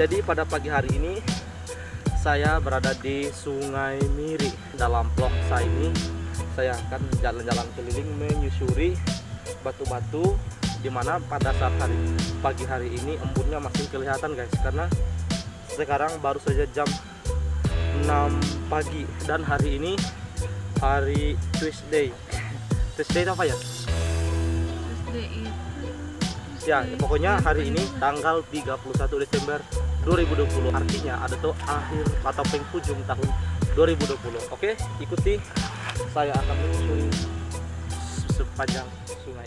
Jadi pada pagi hari ini saya berada di Sungai Miri. Dalam vlog saya ini saya akan jalan-jalan keliling menyusuri batu-batu, dimana pada saat pagi hari ini embunnya masih kelihatan guys, karena sekarang baru saja jam 6 pagi dan hari ini hari Tuesday. Tuesday itu apa ya? Tuesday itu Ya, pokoknya hari ini tanggal 31 Desember 2020. Artinya ada tuh akhir atau penghujung tahun 2020. Oke, ikuti saya akan menyusuri sepanjang sungai.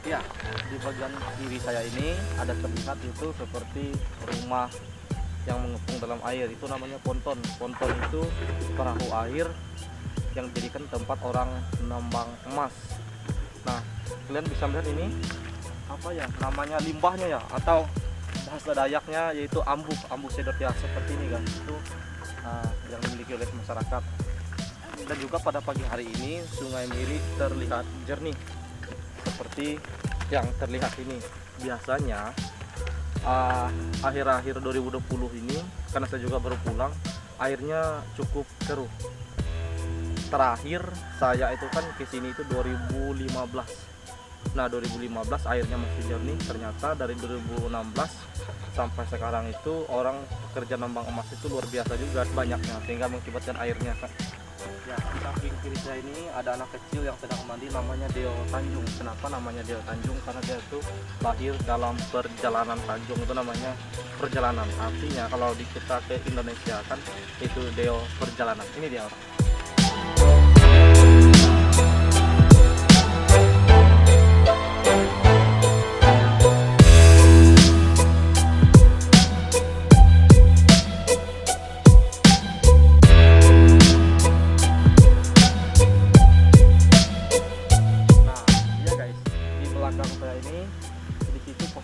Ya, di bagian kiri saya ini ada terlihat itu seperti rumah yang mengepung dalam air. Itu namanya ponton. Ponton itu perahu air yang dijadikan tempat orang menambang emas. Nah, kalian bisa melihat ini apa ya? Namanya limbahnya ya, atau bahasa Dayaknya yaitu ambuh sedot ya, seperti ini kan. Itu yang dimiliki oleh masyarakat. Dan juga pada pagi hari ini Sungai Miri terlihat jernih seperti yang terlihat ini. Biasanya akhir-akhir 2020 ini, karena saya juga baru pulang, airnya cukup keruh. Terakhir saya itu kan ke sini itu 2015. Nah, 2015 airnya masih jernih. Ternyata dari 2016 sampai sekarang itu orang pekerja nambang emas itu luar biasa juga banyaknya, sehingga mengakibatkan airnya kan. Ya, di samping kiri saya ini ada anak kecil yang sedang mandi, namanya Deo Tanjung. Kenapa namanya Deo Tanjung? Karena dia itu lahir dalam perjalanan Tanjung, itu namanya perjalanan. Artinya kalau kita ke Indonesia kan itu Deo perjalanan. Ini dia orang.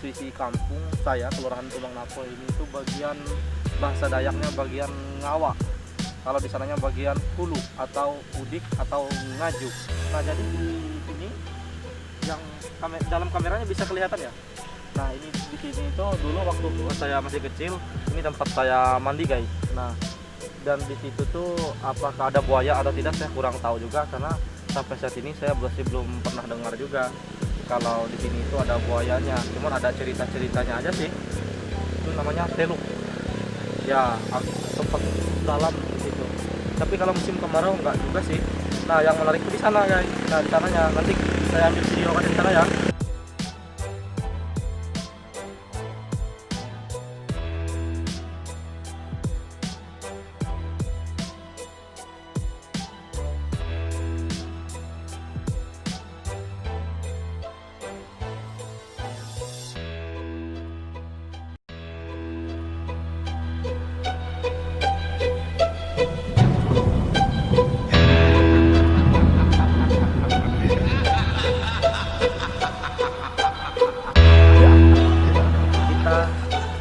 Posisi kampung saya, Kelurahan Tumbang Napo ini itu bagian bahasa Dayaknya bagian Ngawa. Kalau di sananya bagian Hulu atau Udik atau Ngaju. Nah, jadi di sini yang dalam kameranya bisa kelihatan ya. Nah, ini di sini itu dulu waktu saya masih kecil, ini tempat saya mandi guys. Nah, dan di situ tuh apakah ada buaya atau tidak saya kurang tahu juga, karena sampai saat ini saya masih belum pernah dengar juga kalau di sini itu ada buayanya. Cuman ada cerita-ceritanya aja sih. Itu namanya teluk. Ya, tempat dalam di situ. Tapi kalau musim kemarau enggak juga sih. Nah, yang menarik itu di sana guys. Nah, di sananya nanti saya ambil video kan di sana ya.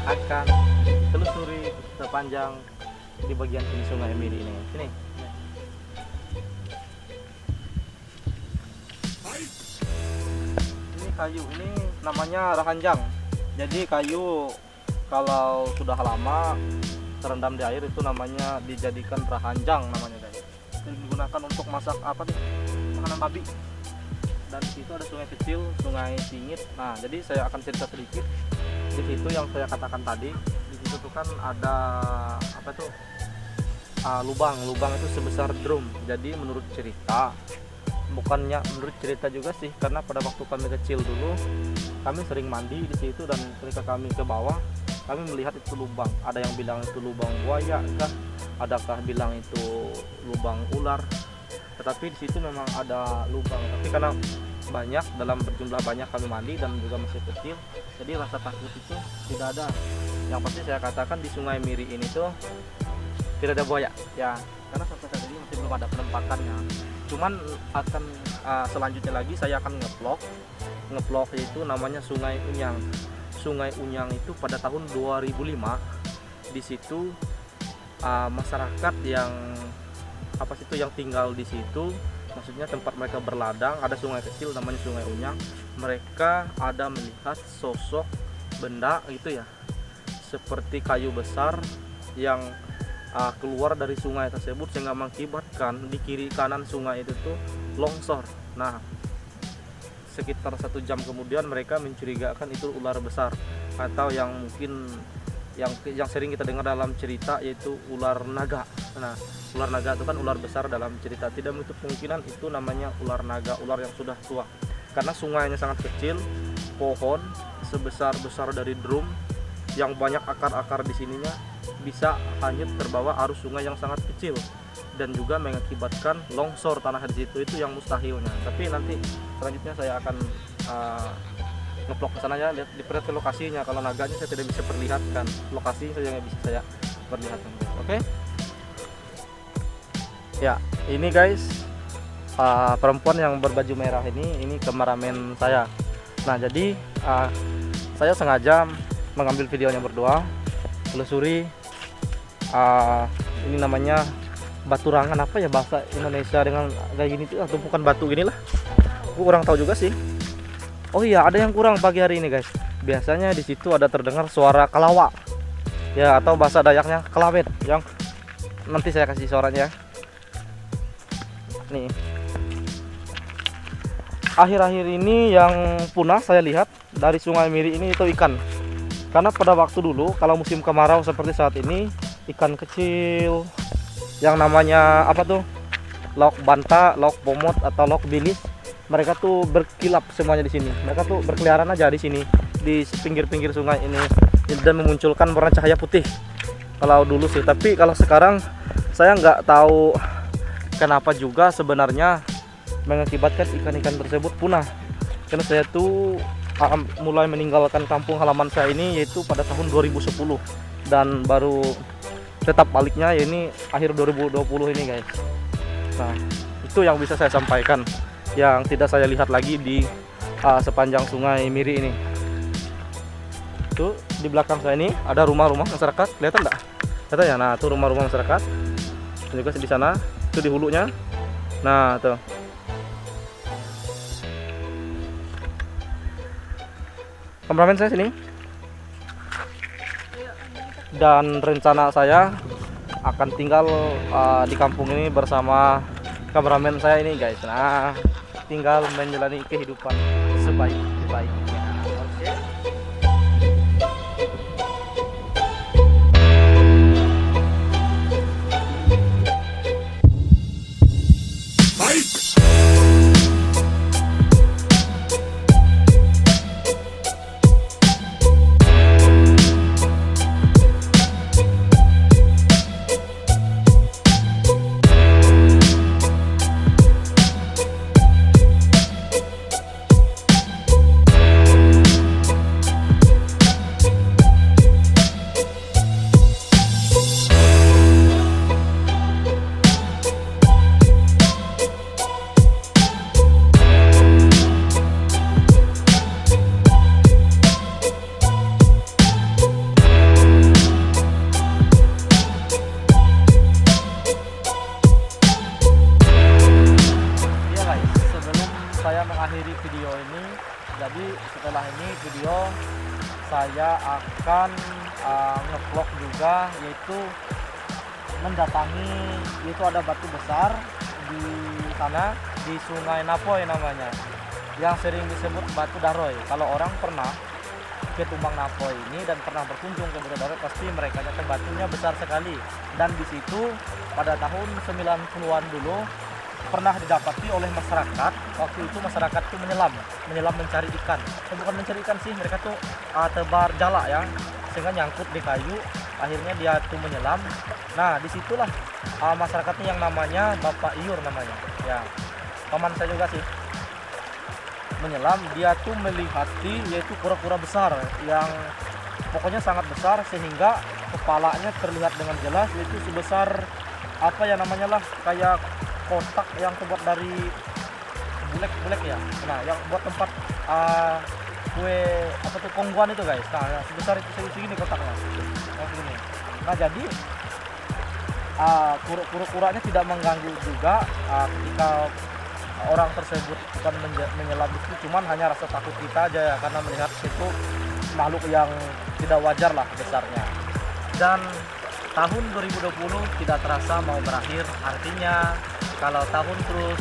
Akan telusuri sepanjang di bagian sini Sungai Miri ini. Sini. Ini kayu, ini namanya rahanjang. Jadi kayu kalau sudah lama terendam di air itu namanya dijadikan rahanjang namanya guys. Digunakan untuk masak apa nih? Makanan babi. Dan di situ ada sungai kecil, Sungai Singit. Nah, jadi saya akan cerita sedikit. Di situ yang saya katakan tadi, di situ tuh kan ada apa tuh lubang itu sebesar drum. Jadi menurut cerita, bukannya menurut cerita juga sih, karena pada waktu kami kecil dulu kami sering mandi di situ, dan ketika kami ke bawah kami melihat itu lubang. Ada yang bilang itu lubang buaya kah, adakah bilang itu lubang ular, tetapi di situ memang ada lubang. Tapi karena banyak, dalam berjumlah banyak kami mandi dan juga masih kecil, jadi rasa takut itu tidak ada. Yang pasti saya katakan di Sungai Miri ini tuh tidak ada buaya ya, karena sampai saat ini masih belum ada penempatannya. Cuman akan selanjutnya lagi saya akan ngevlog yaitu namanya Sungai Unyang. Sungai Unyang itu pada tahun 2005 di situ masyarakat yang yang tinggal di situ, maksudnya tempat mereka berladang, ada sungai kecil namanya Sungai Unyang. Mereka ada melihat sosok benda gitu ya, seperti kayu besar yang keluar dari sungai tersebut sehingga mengakibatkan di kiri kanan sungai itu tuh longsor. Nah, sekitar 1 jam kemudian mereka mencurigakan itu ular besar, atau yang mungkin yang sering kita dengar dalam cerita yaitu ular naga. Nah, ular naga itu kan ular besar dalam cerita, tidak menutup kemungkinan itu namanya ular naga, ular yang sudah tua, karena sungainya sangat kecil, pohon sebesar dari drum yang banyak akar-akar di sininya bisa hanyut terbawa arus sungai yang sangat kecil, dan juga mengakibatkan longsor tanah di situ, itu yang mustahilnya. Tapi nanti selanjutnya saya akan ngevlog ke sana ya, lihat diperlihat ke lokasinya. Kalau naganya saya tidak bisa perlihatkan, lokasi saja yang bisa saya perlihatkan. Oke? Ya, ini guys, perempuan yang berbaju merah ini kameramen saya. Nah, jadi saya sengaja mengambil videonya berdua, telusuri ini namanya baturangan, apa ya bahasa Indonesia dengan kayak gini tuh, atau bukan batu gini lah, aku kurang tahu juga sih. Oh iya, ada yang kurang pagi hari ini guys. Biasanya di situ ada terdengar suara kelawak ya, atau bahasa Dayaknya kelawet, yang nanti saya kasih suaranya. Nih, akhir-akhir ini yang punah saya lihat dari Sungai Miri ini itu ikan. Karena pada waktu dulu kalau musim kemarau seperti saat ini, ikan kecil yang namanya lauk banta, lauk pomot atau lauk bilis, mereka tuh berkilap semuanya di sini. Mereka tuh berkeliaran aja di sini di pinggir-pinggir sungai ini dan memunculkan warna cahaya putih kalau dulu sih. Tapi kalau sekarang saya nggak tahu kenapa juga sebenarnya mengakibatkan ikan-ikan tersebut punah. Karena saya tuh mulai meninggalkan kampung halaman saya ini yaitu pada tahun 2010, dan baru tetap baliknya ya ini akhir 2020 ini guys. Nah, itu yang bisa saya sampaikan, yang tidak saya lihat lagi di sepanjang Sungai Miri ini. Tuh di belakang saya ini ada rumah-rumah masyarakat, kelihatan enggak? Kelihatan ya? Nah, tuh rumah-rumah masyarakat. Dan juga di sana, itu di hulunya. Nah, tuh. Kameramen saya sini. Dan rencana saya akan tinggal di kampung ini bersama kameramen saya ini guys. Nah, tinggal menjalani kehidupan sebaik-baiknya. Oke. Mengakhiri video ini, jadi setelah ini video saya akan ngevlog juga, yaitu mendatangi, yaitu ada batu besar di sana di Sungai Napoy namanya, yang sering disebut Batu Daroy. Kalau orang pernah ke Tumbang Napoy ini dan pernah berkunjung ke Batu Daroy, pasti mereka lihat batunya besar sekali, dan di situ pada tahun 90-an dulu pernah didapati oleh masyarakat. Waktu itu masyarakat tuh menyelam mencari ikan. Bukan mencari ikan sih, mereka tuh tebar jala ya, sehingga nyangkut di kayu, akhirnya dia tuh menyelam. Nah, disitulah masyarakatnya yang namanya Bapak Iyur namanya ya, paman saya juga sih. menyelam, dia tuh melihati yaitu kura-kura besar yang pokoknya sangat besar sehingga kepalanya terlihat dengan jelas, yaitu sebesar apa ya namanya lah, kayak kotak yang terbuat dari bulek ya. Nah, yang buat tempat kue apa tuh kongguan itu guys. Nah, sebesar itu segini kotaknya. Nah, segini. Nah, jadi kura-kuranya tidak mengganggu juga ketika orang tersebut bukan menyelam itu, cuman hanya rasa takut kita aja ya, karena melihat itu makhluk yang tidak wajar lah besarnya. Dan tahun 2020 tidak terasa mau berakhir, artinya kalau tahun terus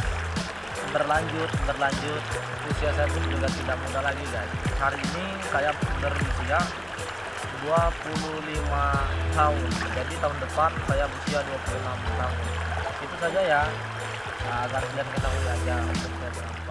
berlanjut, usia saya pun juga tidak muda lagi guys. Hari ini saya berusia 25 tahun, jadi tahun depan saya berusia 26 tahun. Itu saja ya, agar kalian ketahui aja untuk saya.